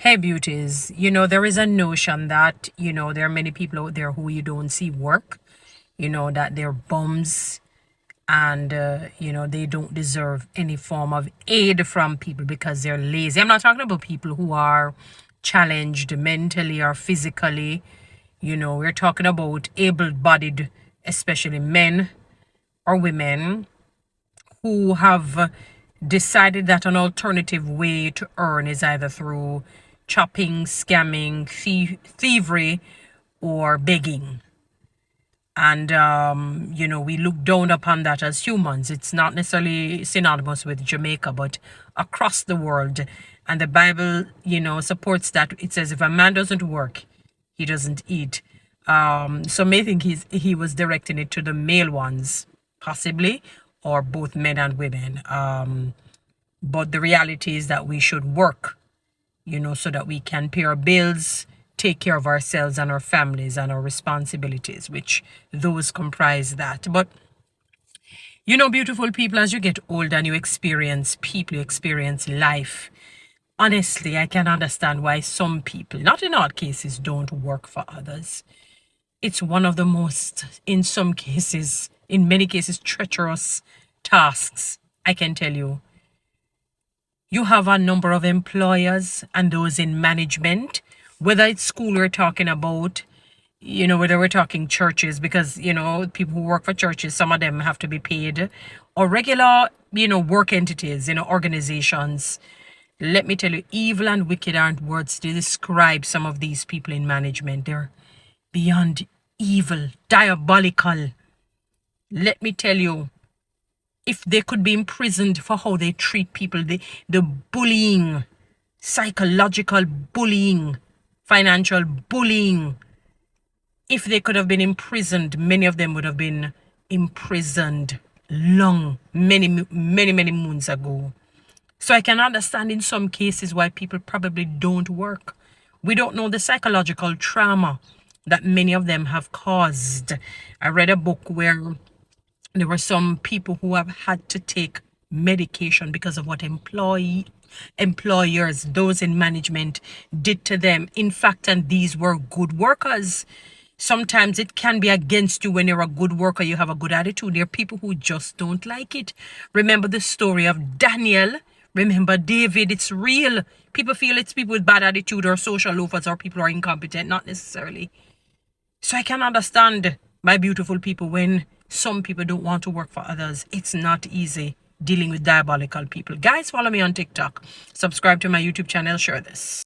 Hey beauties, there is a notion that, there are many people out there who you don't see work, that they're bums and, they don't deserve any form of aid from people because they're lazy. I'm not talking about people who are challenged mentally or physically. We're talking about able-bodied, especially men or women who have decided that an alternative way to earn is either through chopping, scamming, thievery, or begging. And, we look down upon that as humans. It's not necessarily synonymous with Jamaica, but across the world. And the Bible, supports that. It says if a man doesn't work, he doesn't eat. So may think he was directing it to the male ones, possibly, or both men and women. But the reality is that we should work, so that we can pay our bills, take care of ourselves and our families and our responsibilities, which those comprise that. But, beautiful people, as you get older and you experience people, you experience life. Honestly, I can understand why some people, not in all cases, don't work for others. It's one of the most, in some cases, in many cases, treacherous tasks, I can tell you. You have a number of employers and those in management, whether it's school we're talking about, whether we're talking churches, because, people who work for churches, some of them have to be paid, or regular, work entities, organizations. Let me tell you, evil and wicked aren't words to describe some of these people in management. They're beyond evil, diabolical. Let me tell you, if they could be imprisoned for how they treat people, the bullying, psychological bullying, financial bullying, if they could have been imprisoned, many of them would have been imprisoned many moons ago. So I can understand in some cases why people probably don't work. We don't know the psychological trauma that many of them have caused. I read a book where there were some people who have had to take medication because of what employers, those in management, did to them. In fact, and these were good workers. Sometimes it can be against you when you're a good worker, you have a good attitude. There are people who just don't like it. Remember the story of Daniel. Remember David. It's real. People feel it's people with bad attitude or social loafers or people who are incompetent. Not necessarily. So I can understand, my beautiful people, when some people don't want to work for others. It's not easy dealing with diabolical people. Guys, follow me on TikTok. Subscribe to my YouTube channel. Share this.